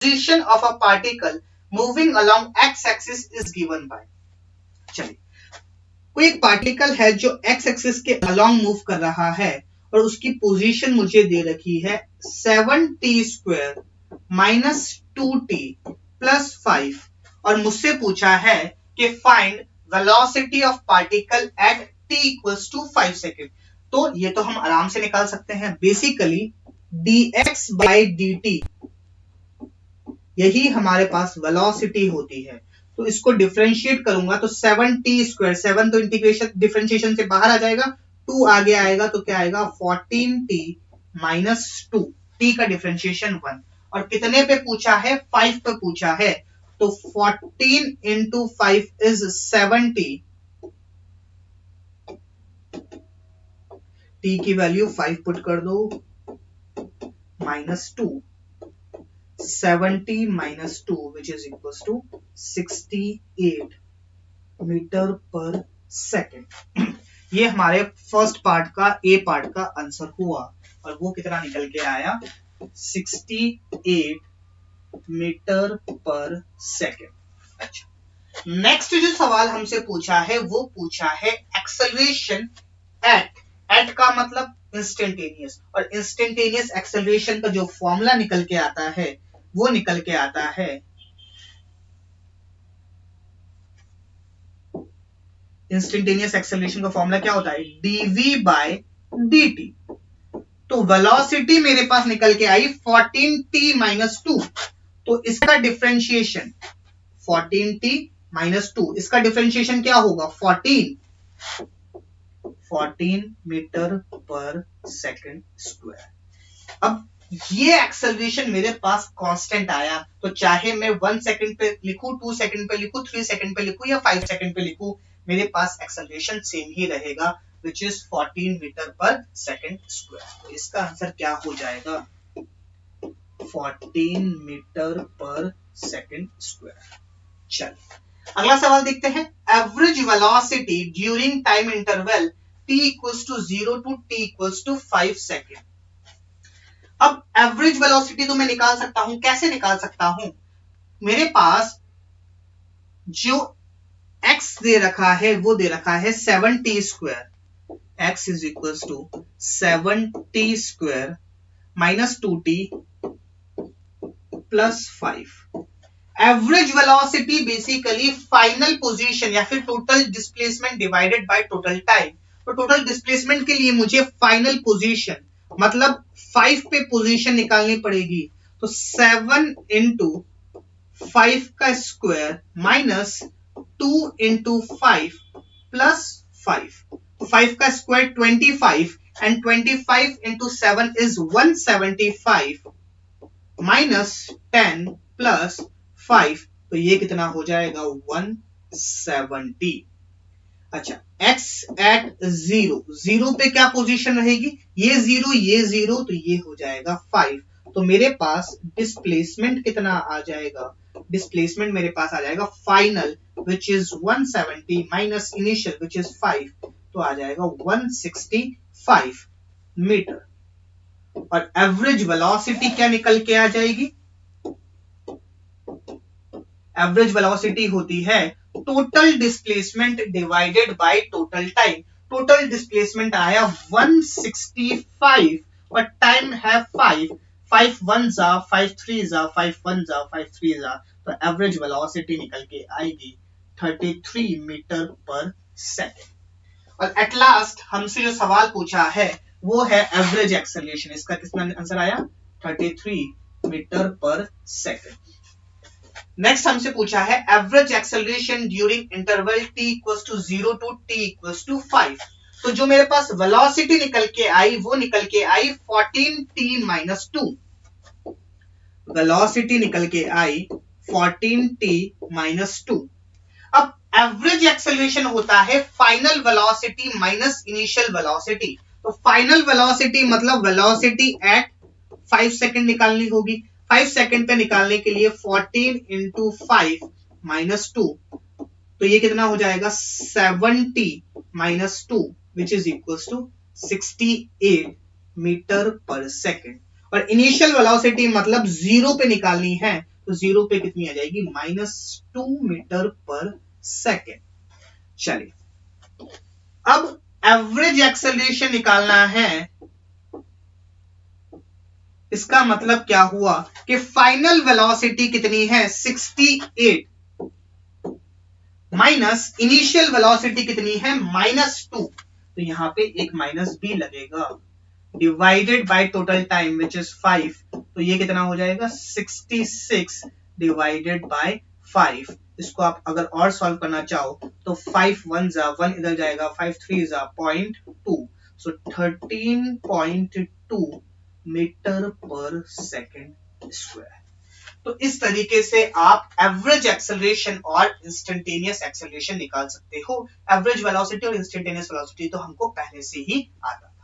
position of a particle moving along x axis is given by। चलिए, कोई एक particle है जो x एक्सिस के अलोंग मूव कर रहा है और उसकी पोजीशन मुझे दे रखी है 7t² माइनस 2t प्लस 5 और मुझसे पूछा है कि find velocity of particle at t equals to 5 second. तो ये तो हम आराम से निकाल सकते हैं, बेसिकली dx बाई dt यही हमारे पास वेलोसिटी होती है। तो इसको डिफरेंशिएट करूंगा तो 7t², 7 तो इंटीग्रेशन डिफरेंशिएशन से बाहर आ जाएगा, 2 आगे आएगा तो क्या आएगा 14t माइनस 2, t का डिफरेंशिएशन 1 और कितने पे पूछा है 5 पे पूछा है तो 14 इंटू 5 इज 70, t की वैल्यू 5 पुट कर दो minus 2, 70 minus 2 which is equals to 68 metre per second. ये हमारे फर्स्ट पार्ट का ए पार्ट का आंसर हुआ और वो कितना निकल के आया 68 मीटर पर सेकेंड। अच्छा, नेक्स्ट जो सवाल हमसे पूछा है वो पूछा है एक्सेलरेशन एट का मतलब इंस्टेंटेनियस, और इंस्टेंटेनियस एक्सेलरेशन का जो फॉर्मूला निकल के आता है वो निकल के आता है इंस्टेंटेनियस एक्सेलरेशन का फॉर्मूला क्या होता है dv बाय dt। तो वेलोसिटी मेरे पास निकल के आई 14t माइनस 2, तो इसका डिफरेंशिएशन 14t माइनस 2, इसका डिफरेंशिएशन क्या होगा 14 मीटर पर सेकेंड स्क्वायर। अब ये एक्सेलरेशन मेरे पास कांस्टेंट आया, तो चाहे मैं 1 सेकंड पे लिखूं, 2 सेकंड पे लिखूं, 3 सेकंड पे लिखूं या 5 सेकंड पे लिखूं, मेरे पास एक्सेलरेशन सेम ही रहेगा which is 14 metre per second square. तो इसका आंसर क्या हो जाएगा 14 मीटर पर सेकंड स्क्वायर। चलिए अगला सवाल देखते हैं। Average velocity during time interval t equals to 0 to t equals to 5 second. अब एवरेज वेलोसिटी तो मैं निकाल सकता हूं, कैसे निकाल सकता हूं, मेरे पास जो x दे रखा है वो दे रखा है 7t², x is equals to 7t² minus 2t plus 5। Average velocity basically final position या फिर total displacement divided by total time. तो टोटल डिस्प्लेसमेंट के लिए मुझे फाइनल पोजीशन मतलब 5 पे पोजीशन निकालनी पड़ेगी, तो 7 इंटू 5 का स्क्वायर माइनस 2 इंटू 5 प्लस 5, 5 का square 25 and 25 into 7 is 175 minus 10 plus 5, तो ये कितना हो जाएगा 170। अच्छा, x एट 0 पे क्या पोजीशन रहेगी, ये 0 तो ये हो जाएगा 5। तो मेरे पास डिस्प्लेसमेंट कितना आ जाएगा, डिस्प्लेसमेंट मेरे पास आ जाएगा final which is 170 minus initial which is 5, तो आ जाएगा 165 मीटर। और एवरेज वेलोसिटी क्या निकल के आ जाएगी, एवरेज वेलोसिटी होती है total displacement divided by total time. Total displacement आया 165 और टाइम है 5, 5 1 जा 5 3 जा 5 1 जा 5 3 जा, तो एवरेज वेलोसिटी निकल के आएगी 33 मीटर पर सेकेंड। और एट लास्ट हमसे जो सवाल पूछा है वो है एवरेज एक्सेलरेशन, इसका कितना आंसर आया 33 मीटर पर सेकेंड। नेक्स्ट हमसे पूछा है average acceleration during interval t equals to 0 to t equals to 5। तो जो मेरे पास वेलोसिटी निकल के आई वो निकल के आई 14t माइनस 2, वेलोसिटी निकल के आई 14t माइनस 2। अब एवरेज एक्सेलरेशन होता है final velocity minus initial velocity. तो फाइनल वेलोसिटी मतलब वेलोसिटी एट 5 सेकंड निकालनी होगी, 5 सेकंड पे निकालने के लिए 14 इंटू 5 माइनस 2, तो ये कितना हो जाएगा 70 minus 2 which is equals to 68 metre per second. और इनिशियल वेलोसिटी मतलब 0 पे निकालनी है, तो 0 पे कितनी आ जाएगी, -2 मीटर पर सेकेंड। चलिए अब एवरेज एक्सेलरेशन निकालना है। इसका मतलब क्या हुआ कि फाइनल वेलोसिटी कितनी है 68 माइनस इनिशियल वेलोसिटी कितनी है -2, तो यहां पे एक माइनस भी लगेगा, divided by total time which is 5, तो ये कितना हो जाएगा 66 डिवाइडेड बाय 5। इसको आप अगर और सॉल्व करना चाहो तो 5 1 जा 1 इधर जाएगा, 5 3 जा 0.2, सो 13.2 मीटर पर सेकेंड स्क्वायर। तो इस तरीके से आप एवरेज एक्सेलरेशन और इंस्टेंटेनियस एक्सेलरेशन निकाल सकते हो। एवरेज वेलोसिटी और इंस्टेंटेनियस वेलोसिटी तो हमको पहले से ही आता है।